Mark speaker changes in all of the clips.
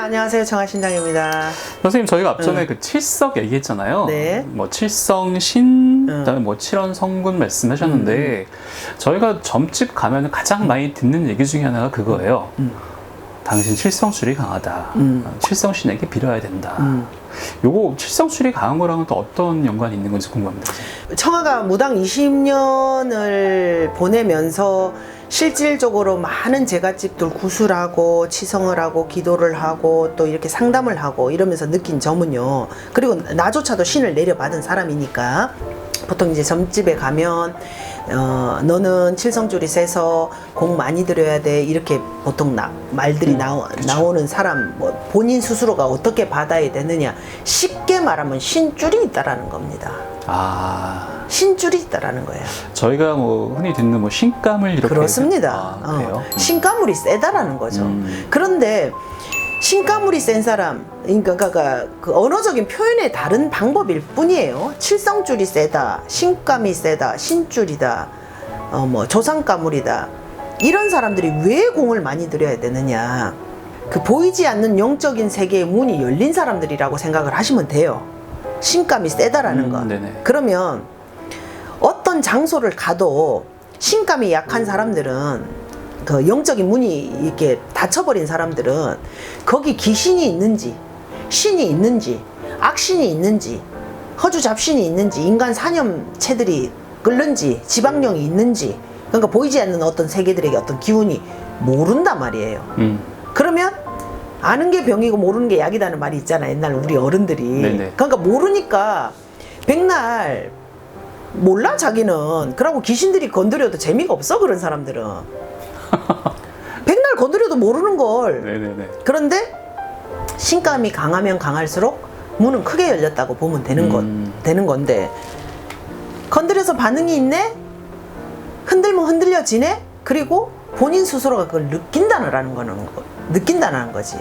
Speaker 1: 안녕하세요. 정화신당입니다.
Speaker 2: 선생님, 저희가 앞전에 그 칠석 얘기했잖아요.
Speaker 1: 네.
Speaker 2: 뭐 칠성신, 그다음에 뭐 칠원성군 말씀하셨는데 저희가 점집 가면 가장 많이 듣는 얘기 중에 하나가 그거예요. 당신 칠성술이 강하다. 칠성신에게 빌어야 된다. 요거 칠성술이 강한 거랑은 또 어떤 연관이 있는 건지 궁금합니다.
Speaker 1: 청아가 무당 20년을 보내면서 실질적으로 많은 제갓집들 구술하고 치성을 하고 기도를 하고 또 이렇게 상담을 하고 이러면서 느낀 점은요. 그리고 나조차도 신을 내려받은 사람이니까 보통 이제 점집에 가면 너는 칠성줄이 세서 공 많이 들여야 돼 이렇게 보통 말들이 나오는 사람 뭐 본인 스스로가 어떻게 받아야 되느냐 쉽게 말하면 신줄이 있다라는 겁니다. 신줄이 있다라는 거예요. 저희가
Speaker 2: 뭐 흔히 듣는 뭐 신감을 이렇게
Speaker 1: 그렇습니다.
Speaker 2: 그래요?
Speaker 1: 신가물이 세다라는 거죠. 그런데 신가물이 센 사람, 그러니까 그 언어적인 표현의 다른 방법일 뿐이에요. 칠성줄이 세다, 신감이 세다, 신줄이다, 뭐 조상가물이다. 이런 사람들이 왜 공을 많이 들여야 되느냐? 그 보이지 않는 영적인 세계의 문이 열린 사람들이라고 생각을 하시면 돼요. 신감이 세다라는 거. 그러면 어떤 장소를 가도 신감이 약한 사람들은 그 영적인 문이 이렇게 닫혀버린 사람들은 거기 귀신이 있는지 신이 있는지 악신이 있는지 허주잡신이 있는지 인간 사념체들이 끓는지 지방령이 있는지 그러니까 보이지 않는 어떤 세계들에게 어떤 기운이 모른단 말이에요. 그러면 아는 게 병이고 모르는 게 약이라는 말이 있잖아. 옛날 우리 어른들이.
Speaker 2: 네네.
Speaker 1: 그러니까 모르니까 백날 몰라 자기는. 그러고 귀신들이 건드려도 재미가 없어 그런 사람들은. 백날 건드려도 모르는 걸.
Speaker 2: 네네네.
Speaker 1: 그런데 신감이 강하면 강할수록 문은 크게 열렸다고 보면 되는 건데 건드려서 반응이 있네? 흔들면 흔들려지네? 그리고 본인 스스로가 그걸 느낀다는 거지.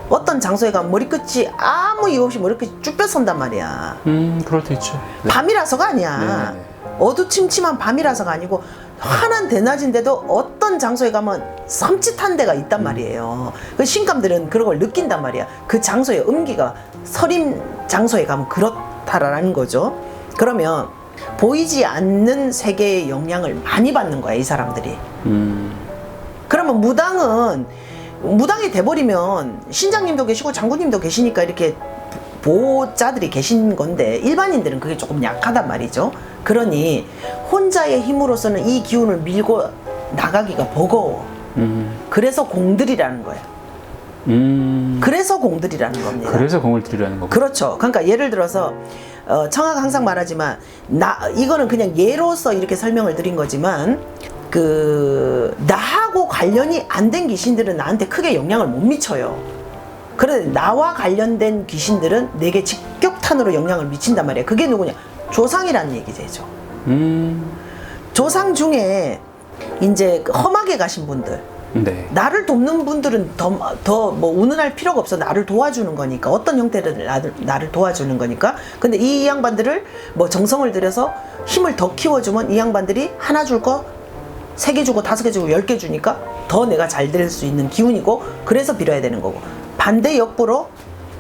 Speaker 1: 어떤 장소에 가면 머리끝이 아무 이유 없이 머리끝이 쭉 펴선단 말이야.
Speaker 2: 그럴 때 있죠. 네.
Speaker 1: 밤이라서가 아니야. 네네. 어두침침한 밤이라서가 아니고 환한 대낮인데도 어떤 장소에 가면 섬찟한 데가 있단 말이에요. 그 신감들은 그런 걸 느낀단 말이야. 그 장소의 음기가 서림 장소에 가면 그렇다라는 거죠. 그러면 보이지 않는 세계의 영향을 많이 받는 거야 이 사람들이. 그러면 무당이 돼버리면 신장님도 계시고 장군님도 계시니까 이렇게 보호자들이 계신 건데 일반인들은 그게 조금 약하단 말이죠. 그러니 혼자의 힘으로서는 이 기운을 밀고 나가기가 버거워. 그래서 공들이라는 거예요. 그래서 공들이라는 겁니다.
Speaker 2: 그래서 공을 들이라는 거고.
Speaker 1: 그렇죠. 그러니까 예를 들어서 청아가 항상 말하지만 이거는 그냥 예로서 이렇게 설명을 드린 거지만 나하고 관련이 안 된 귀신들은 나한테 크게 영향을 못 미쳐요. 그런데 나와 관련된 귀신들은 내게 직격탄으로 영향을 미친단 말이에요. 그게 누구냐? 조상이라는 얘기죠. 조상 중에 이제 험하게 가신 분들,
Speaker 2: 네.
Speaker 1: 나를 돕는 분들은 더 뭐 운운할 필요가 없어. 나를 도와주는 거니까 어떤 형태로 나를 도와주는 거니까. 근데 이 양반들을 뭐 정성을 들여서 힘을 더 키워주면 이 양반들이 하나 줄 거 3개 주고 5개 주고 10개 주니까 더 내가 잘 될 수 있는 기운이고 그래서 빌어야 되는 거고 반대 역부로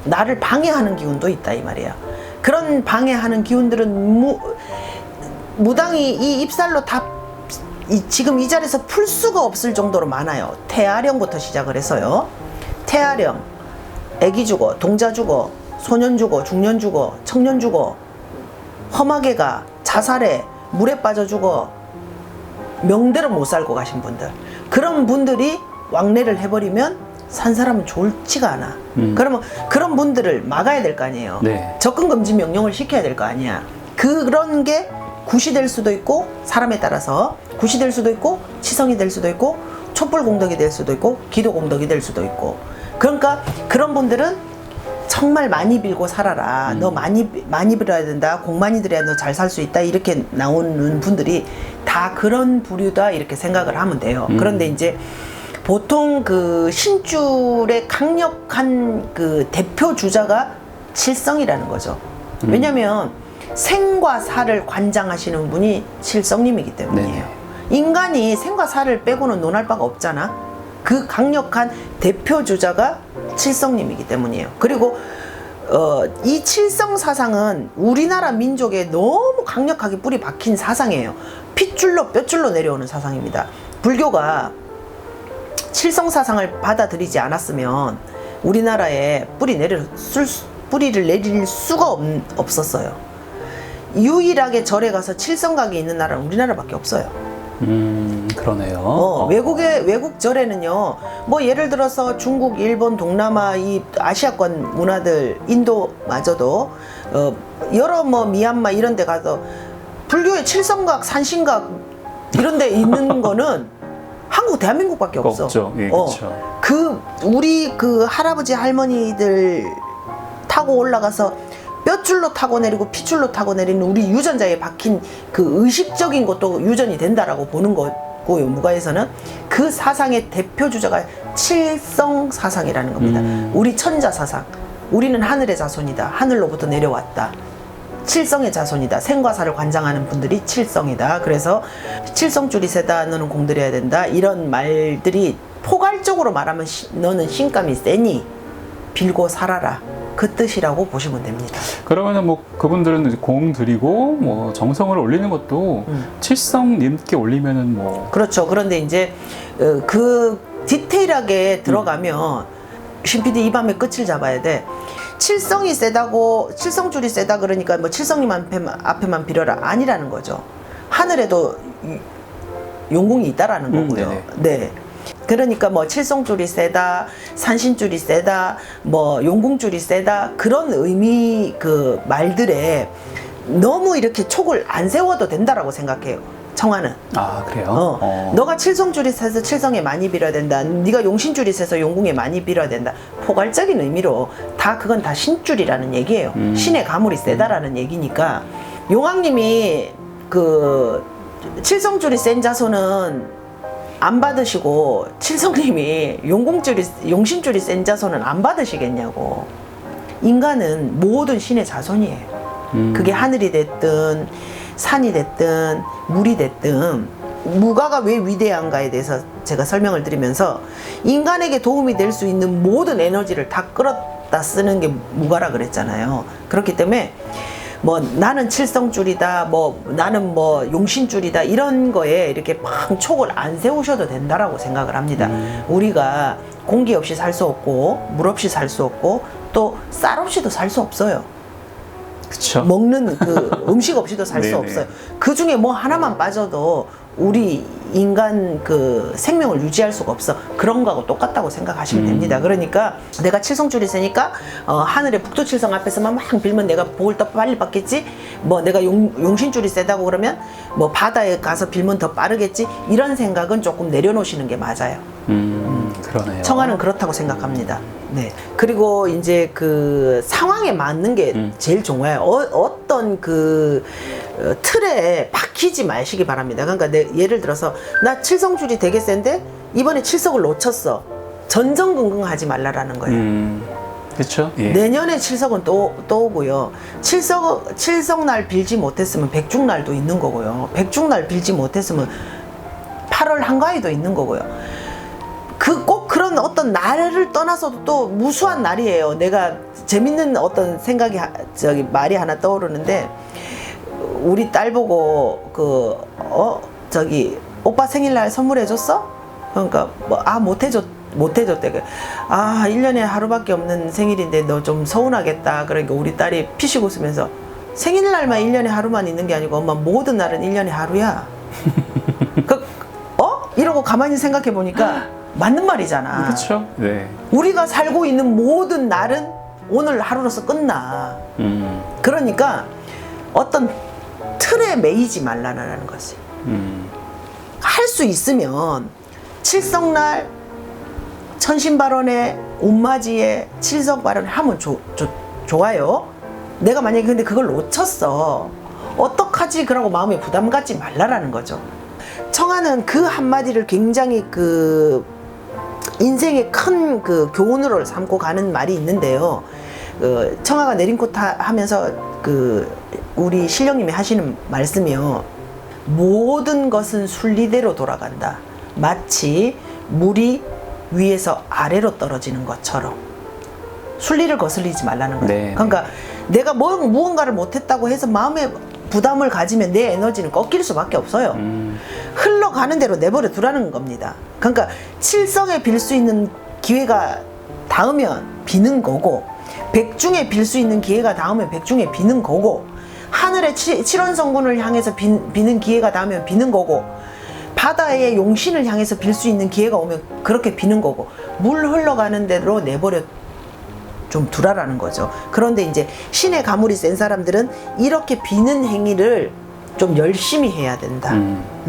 Speaker 1: 나를 방해하는 기운도 있다 이 말이야. 그런 방해하는 기운들은 무당이 이 입살로 다 지금 이 자리에서 풀 수가 없을 정도로 많아요. 태아령부터 시작을 해서요. 태아령, 애기 죽어, 동자 죽어, 소년 죽어, 중년 죽어, 청년 죽어, 험하게 가, 자살해, 물에 빠져 죽어, 명대로 못 살고 가신 분들. 그런 분들이 왕래를 해버리면 산 사람은 좋지가 않아. 그러면 그런 분들을 막아야 될 거 아니에요.
Speaker 2: 네.
Speaker 1: 접근금지 명령을 시켜야 될 거 아니야. 그런 게 굿이 될 수도 있고 사람에 따라서 굿이 될 수도 있고 치성이 될 수도 있고 촛불공덕이 될 수도 있고 기도공덕이 될 수도 있고. 그러니까 그런 분들은 정말 많이 빌고 살아라. 너 많이 빌어야 된다. 공 많이 들여야 너 잘 살 수 있다. 이렇게 나오는 분들이 다 그런 부류다 이렇게 생각을 하면 돼요. 그런데 이제 보통 그 신줄의 강력한 그 대표 주자가 칠성이라는 거죠. 왜냐면 생과 사를 관장하시는 분이 칠성님이기 때문이에요. 네네. 인간이 생과 사를 빼고는 논할 바가 없잖아. 그 강력한 대표 주자가 칠성님이기 때문이에요. 그리고 이 칠성 사상은 우리나라 민족에 너무 강력하게 뿌리 박힌 사상이에요. 핏줄로 뼈줄로 내려오는 사상입니다. 불교가 칠성 사상을 받아들이지 않았으면 우리나라에 뿌리를 내릴 수가 없었어요. 유일하게 절에 가서 칠성각이 있는 나라는 우리나라밖에 없어요.
Speaker 2: 그러네요.
Speaker 1: 외국 절에는요, 뭐 예를 들어서 중국, 일본, 동남아 이 아시아권 문화들, 인도마저도 여러 뭐 미얀마 이런 데 가서 불교의 칠성각, 산신각 이런 데 있는 거는 한국 대한민국밖에 없어.
Speaker 2: 없죠. 예, 그렇죠.
Speaker 1: 우리 그 할아버지 할머니들 타고 올라가서 뼈줄로 타고 내리고 피줄로 타고 내리는 우리 유전자에 박힌 그 의식적인 것도 유전이 된다라고 보는 거고요. 무가에서는 그 사상의 대표 주자가 칠성 사상이라는 겁니다. 우리 천자 사상. 우리는 하늘의 자손이다. 하늘로부터 내려왔다. 칠성의 자손이다. 생과사를 관장하는 분들이 칠성이다. 그래서 칠성줄이 세다. 너는 공들여야 된다. 이런 말들이 포괄적으로 말하면 너는 신감이 세니 빌고 살아라. 그 뜻이라고 보시면 됩니다.
Speaker 2: 그러면은 뭐 그분들은 이제 공 드리고 뭐 정성을 올리는 것도 칠성님께 올리면은 뭐
Speaker 1: 그렇죠. 그런데 이제 그 디테일하게 들어가면 신PD 이 밤에 끝을 잡아야 돼. 칠성이 세다고 칠성줄이 세다 그러니까 뭐 칠성님 앞에만 빌어라 아니라는 거죠. 하늘에도 용궁이 있다라는 거고요.
Speaker 2: 네네.
Speaker 1: 네. 그러니까 뭐 칠성줄이 세다, 산신줄이 세다, 뭐 용궁줄이 세다 그런 의미 그 말들에 너무 이렇게 촉을 안 세워도 된다라고 생각해요. 청하는.
Speaker 2: 아 그래요?
Speaker 1: 너가 칠성줄이 세서 칠성에 많이 빌어야 된다. 네가 용신줄이 세서 용궁에 많이 빌어야 된다. 포괄적인 의미로 다 그건 다 신줄이라는 얘기예요. 신의 가물이 세다라는 얘기니까 용왕님이 그 칠성줄이 센 자손은 안 받으시고 칠성님이 용신줄이 센 자손은 안 받으시겠냐고. 인간은 모든 신의 자손이에요. 그게 하늘이 됐든 산이 됐든 물이 됐든 무가가 왜 위대한가에 대해서 제가 설명을 드리면서 인간에게 도움이 될 수 있는 모든 에너지를 다 끌었다 쓰는 게 무가라 그랬잖아요. 그렇기 때문에 뭐 나는 칠성줄이다, 뭐 나는 뭐 용신줄이다 이런 거에 이렇게 막 촉을 안 세우셔도 된다라고 생각을 합니다. 우리가 공기 없이 살 수 없고 물 없이 살 수 없고 또 쌀 없이도 살 수 없어요.
Speaker 2: 그쵸.
Speaker 1: 먹는 그 음식 없이도 살 수 없어요. 그 중에 뭐 하나만 빠져도 우리 인간 그 생명을 유지할 수가 없어. 그런 거하고 똑같다고 생각하시면 됩니다. 그러니까 내가 칠성줄이 세니까 하늘의 북두칠성 앞에서만 막 빌면 내가 복을 더 빨리 받겠지. 뭐 내가 용신줄이 세다고 그러면 뭐 바다에 가서 빌면 더 빠르겠지. 이런 생각은 조금 내려놓으시는 게 맞아요.
Speaker 2: 그러네요.
Speaker 1: 청하는 그렇다고 생각합니다. 네. 그리고 이제 그 상황에 맞는 게 제일 좋아요. 어떤 그 틀에 박히지 마시기 바랍니다. 그러니까 예를 들어서 나 칠성줄이 되게 센데 이번에 칠성을 놓쳤어. 전전긍긍하지 말라라는 거예요.
Speaker 2: 그렇죠. 예.
Speaker 1: 내년에 칠성은 또 오고요. 칠성날 빌지 못했으면 백중날도 있는 거고요. 백중날 빌지 못했으면 8월 한가위도 있는 거고요. 꼭 그런 어떤 날을 떠나서도 또 무수한 날이에요. 내가 재밌는 어떤 생각이 말이 하나 떠오르는데 우리 딸 보고 오빠 생일날 선물해줬어? 그러니까 못해줬대. 1년에 하루밖에 없는 생일인데 너 좀 서운하겠다. 그러니까 우리 딸이 피식 웃으면서 생일날만 1년에 하루만 있는 게 아니고 엄마 모든 날은 1년에 하루야. 이러고 가만히 생각해 보니까 맞는 말이잖아.
Speaker 2: 그렇죠. 네.
Speaker 1: 우리가 살고 있는 모든 날은 오늘 하루로서 끝나. 그러니까 어떤 틀에 매이지 말라는 거지. 할 수 있으면 칠성날 천신발언에 온마지에 칠성발언을 하면 좋아요. 내가 만약에 근데 그걸 놓쳤어. 어떡하지? 그러고 마음에 부담 갖지 말라라는 거죠. 청하는 그 한마디를 굉장히 그 인생의 큰 그 교훈으로 삼고 가는 말이 있는데요. 청하가 내린꽃 하면서 우리 신령님이 하시는 말씀이요. 모든 것은 순리대로 돌아간다. 마치 물이 위에서 아래로 떨어지는 것처럼 순리를 거슬리지 말라는 거예요.
Speaker 2: 네.
Speaker 1: 그러니까 내가 무언가를 못했다고 해서 마음에 부담을 가지면 내 에너지는 꺾일 수밖에 없어요. 흘러가는 대로 내버려 두라는 겁니다. 그러니까 칠성에 빌 수 있는 기회가 닿으면 비는 거고, 백중에 빌 수 있는 기회가 닿으면 백중에 비는 거고, 하늘의 칠원성군을 향해서 비는 기회가 닿으면 비는 거고, 바다의 용신을 향해서 빌 수 있는 기회가 오면 그렇게 비는 거고, 물 흘러가는 대로 내버려 좀 두라라는 거죠. 그런데 이제 신의 가물이 센 사람들은 이렇게 비는 행위를 좀 열심히 해야 된다.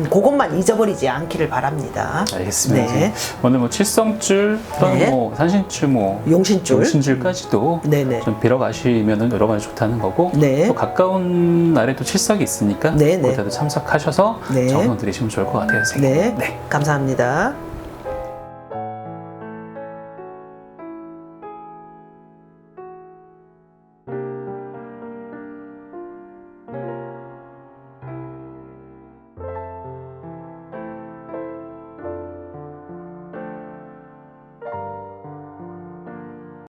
Speaker 1: 그것만 잊어버리지 않기를 바랍니다.
Speaker 2: 알겠습니다.
Speaker 1: 네.
Speaker 2: 오늘 뭐 칠성줄 또는
Speaker 1: 네.
Speaker 2: 뭐 산신줄, 뭐
Speaker 1: 용신줄.
Speaker 2: 용신줄까지도
Speaker 1: 네네.
Speaker 2: 좀 빌어가시면은 여러 가지 좋다는 거고,
Speaker 1: 네.
Speaker 2: 또 가까운 날에 또 칠석이 있으니까
Speaker 1: 네네.
Speaker 2: 그때도 참석하셔서
Speaker 1: 네.
Speaker 2: 정성 들이시면 좋을 것 같아요, 선생님.
Speaker 1: 네. 감사합니다.